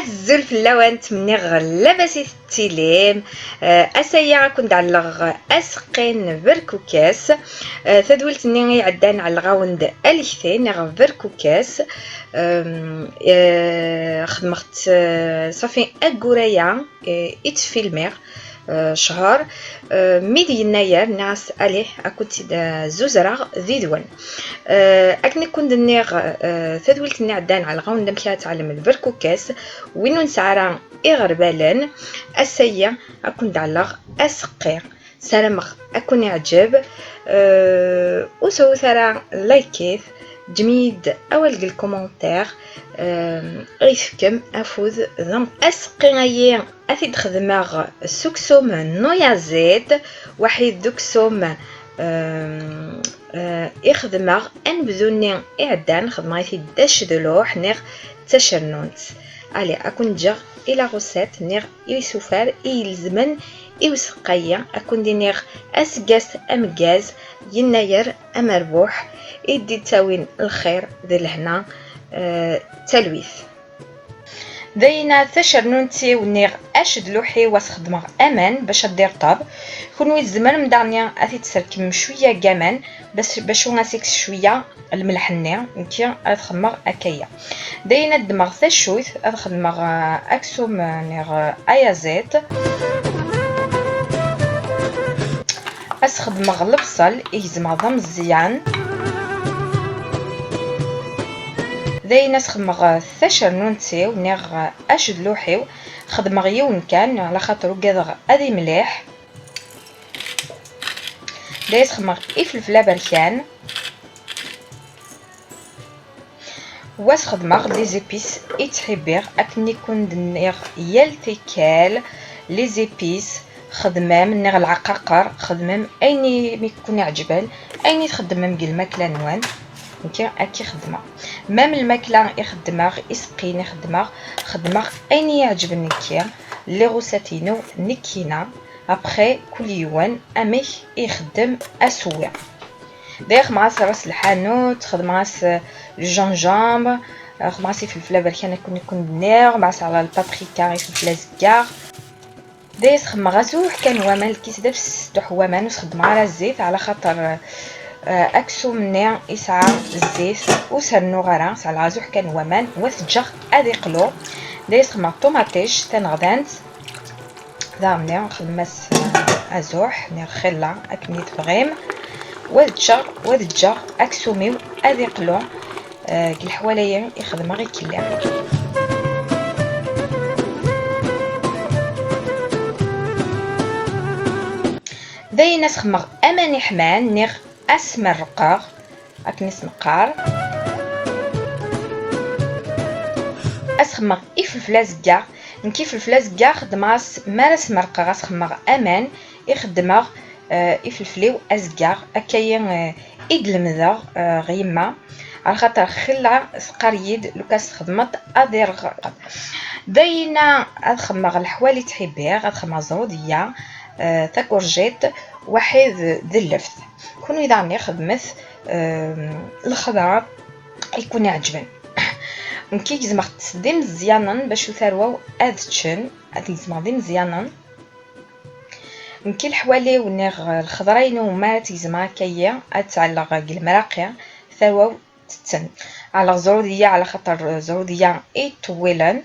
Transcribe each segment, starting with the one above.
الزول في اللوان تمنيغ لاباس التيليم اسايا كنت على اسقين بركوكاس تدولتني عدان على الغاوند الكثين غير بركوكاس خدمت صافي اكورايا اتفيلمير شهر ميدي يناير ناس عليه اكنت زوزرا ذي دوان اكني كنت نيغ تدولتني عدان على غاوند مشات تعلم البركوكاس وين نسعرا إغربالن أسيا أكون دعلغ أسقير سلامخ أكون يعجب وسو ثرا لايكيث جميد أول الكومنتير غيفكم أفوز ضم أسقينيين أثيد خدماغ سوكسوم نويازيت وحيد دوكسوم يخدماغ أنبذوني إعدان خدماغي داش دلوح نيغ تشرنونت علي أكون جا إلى غوسات نيغ يسوفار يلزمن يوسقيا أكون دي نيغ أسقاس أمقاز يناير أمربوح إدي تاوين الخير ذي الهنا تلويث داينا تشرنونتي ونيغ أشد لوحي واسخدمغ أمان باش دير طاب كونو الزمان مدعنيا أثي تسركم شوية كمان باش ناسيك شوية الملحني نكي أدخمغ أكايا داينا دمغ ثشويث أدخمغ أكسوم نيغ أيازيت أسخدمغ البصل يجزمغ ضم الزيان داينا سخدمغ ثشرنونتي ونيغ أشد لوحيو خدمغ يون كان على خاطرو قادغ أذي مليح دايس خدمغ إفلفلا بركان واس خدمغ لي زيبيس يتحبيغ أكني كون دنيغ يالتيكال لي زيبيس خدمام نيغ العقاقر خدمام أيني ميكون يعجبان أيني تخدمام كي الماكلة نوان نكي أكي خدمة مام الماكلة يخدماغ يسقين يخدماغ خدماغ أيني يعجبني كي لي غوساتينو نكينا ابخي كل يوم اميك يخدم اسوي دايخ معاس راس الحانوت خدم معاس الجنجامب خدم معاس فلفله بركان يكون بنير معاس على البابريكا فلفله زكار دايس خدم غازوح كان ومان الكيس دافس دوح ومان وخدم على الزيت على خاطر اكسو مني يسعى الزيت وسرنو غرا على غازوح كان ومان وثجر ادي قلو دايس خدم طوماطيش تنغدانت دامني نخدمس ازوح نير خلا اكنيت فغيم وذجر اكسوميو ادي قلو كي الحواليا يخدم غير كلام داينا سخمغ اماني حمان نير اسمر رقاق اكني سمقار اسخمغ يفلفلا زكا نكيف الفلازكا خدماس مارس مرقه غاسخمغ امان يخدمغ يفلفليو ازكا اكاين يدلمذا غيما على خاطر خلا سقريد لوكاس خدمت ادير داينا ادخمغ الحوالي تحبير ادخمغ زروديه تاكورجيت واحد ذلفت كونو يدعني خدمت الخضره يكون يعجبن نكي يزمغ تسدي مزيانا باش يثروو اذتشن يزمغ دي مزيانا نكي الحوالي ونيغ الخضرين وما تيزمغ كايا اتعلق المراقيه ثروو تتن على زروديه على خاطر زروديه اي طويلن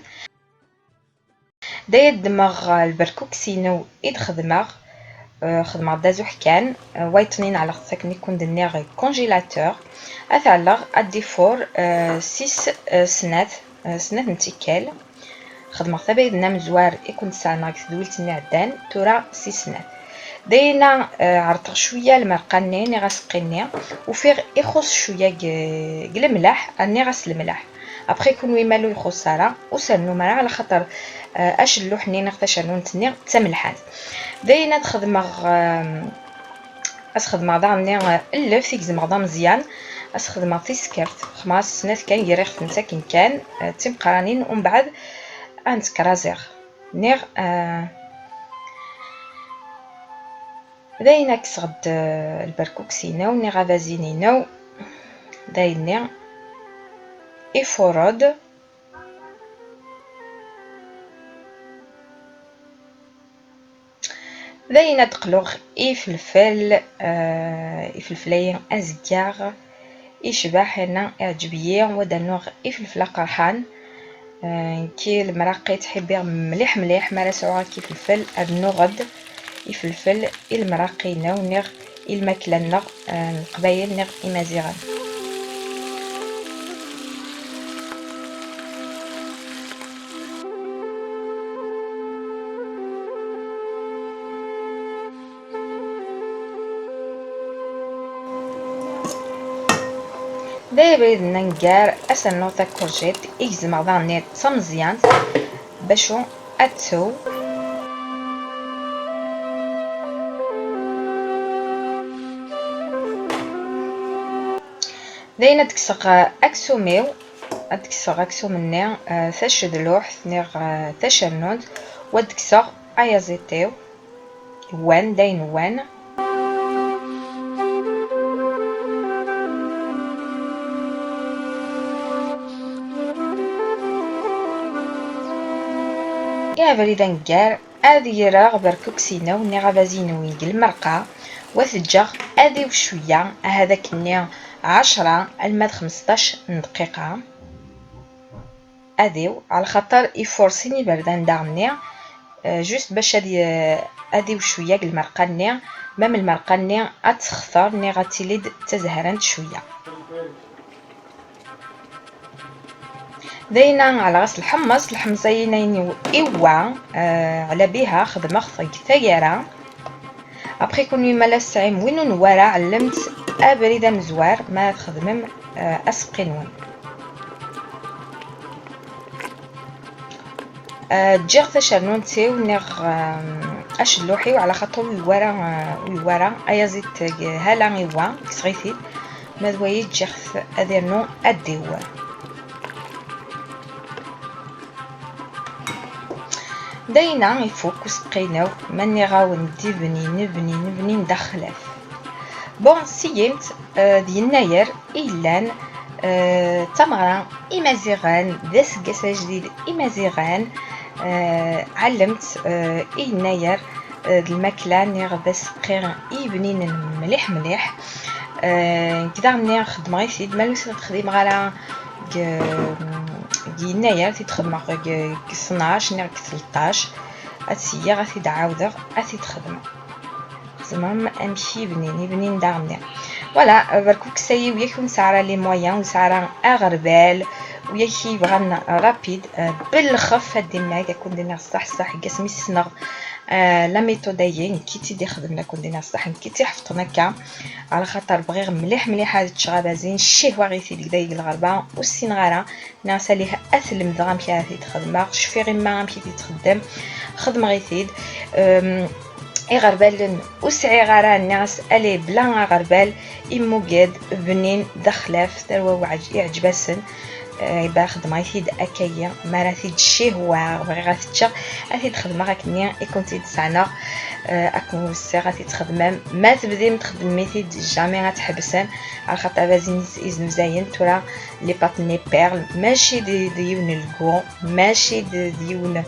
داير دماغ البركوكسينو ايد خدماغ خدمة دازوح كان وايتنين على خاطر نكون دنيغ كونجيلاتور اثعلغ اديفور 6 سنات نتيكال خدمة ثابت نام زوار يكون ساعنا كدولتني عدان تورا 6 سنات داينا عرطغ شويه المرقاني ني غاسقيني وفيغ يخص شويه قل الملح اني غاس الملح ابخي يكون يمالو يخص سارا وسنو مرا على خاطر اش اللوح ني نغتاش نونتني تملحات داينا تخدمغ اسخدم دامني اللف تيزم غدا مزيان اسخدم في سكرت خماس سنات كان يريخ مساكن كان تيم قرانين ومن بعد انت كرازير نير داينا كسغد البركوكسينا وني غافازينينا داينا يفرد داينا تقلوغ فلفل فلفلين ازكاغ يشبح هنا اعجبيه ودانوغ فلفل قرحان كي المراقي تحبي مليح مليح ما راسعوها كي فلفل النغد يفلفل المراقي نغ الماكله نغ القبايل نغ امازيغان. داير بريد ننقار اسنو تا كورجيت يجزم ضاني تمزيان باشو اتو داينا تكسق اكسوميو تكسق اكسو مني ثاش دلوح ثنيغ ثاش النود ودكسق ايازيتيو وان داين وان يا بريدا نكار ادي راغ بركوكسينا وني غابازينو يقل المرقة وثجغ ادي وشوية هذاك ني 10 الماد 15 دقيقة اديو على خاطر يفورسيني بردان داغني جوست باش ادي وشوية المرقة ني مام المرقة ني اتخثر ني غاتيليد تزهرانت شوية داينا على غسل الحمص ينينيو ايوا على بها خدمه خطيق ثيارة ابخي كوني مالا سعيم وينو نوارا علمت ابريدا مزوار ما تخدمم اسقينون تجيغ ثشرنون تيو نيغ اشلوحي وعلى خاطر ويوارا ايازيت هالا ايوا كسغيثي مذوي تجيغ اديرنو اديو داينا يفوك وسقيناو ماني غاون نبني ندخلاف بون سيمت ديال يناير إلان تمرة إمازيغان داس قاسا جديد إمازيغان علمت يناير الماكلة ني غدا سقير يبنين مليح مليح كدا ني خدمة غيسيد مالوس تخدم غالا يناير تيتخدم 12 نير 13 هادشي غادي تعاودغ غادي تخدم زعما امشي بنين داغني فوالا بركو كساي وياكم سعرا لي مويان وسعرا اغربال وياكي بغانا رابيد بالخف هادي معاك كون دينا صح قسمي سنغ لا ميثودايين كي تيدي خدمنا كون دينا صح كي تيحفظنا كا على خاطر بغير مليح هاد الشغابه زين شهوه غير تيدي دايق الغربه والسينغاره ناس ليها اثلم دغام فيها تخدم شفي غير ما غير تخدم خدمه غير تيد غربال وسعي غارا الناس الي بلا غربال اموقاد بنين دخلاف ثروه يعجبسن باخد ما يفيد اكايا ما راه تيد الشهوه بغي غاتشا غادي تخدم غاكني كنتي تسعنا اكون سي غادي تخدم ما تبدي متخدم ميثيد جامي غتحبسن على خاطر بازين يزن مزيان ترى لي باتني بيرل ماشي ديون الكو ماشي ديون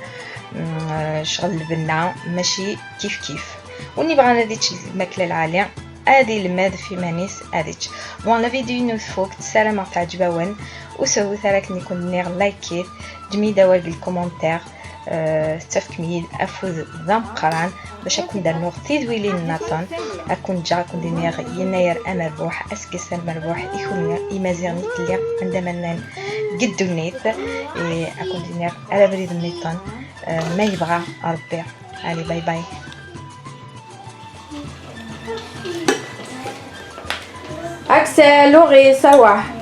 شغل البنه ماشي كيف وني بغانا ديتش الماكله العاليه ادي الماد في مانيس اديتش بون لا فيديو نوفوك السلامه تعجبون وسوي ثراك نكون نير لايكيت جمي داوال بالكومنتير تفكميل افوز ذم قران باش اكون دار نوغ تيدويلين الناطن اكون جا كون دينير يناير امربوح اسكس المربوح يكون يمازيغني اللي عندما قدو النيت اكون دينير على بريد النيطان ما يبغى ربي علي باي باي أكسل لغي سواح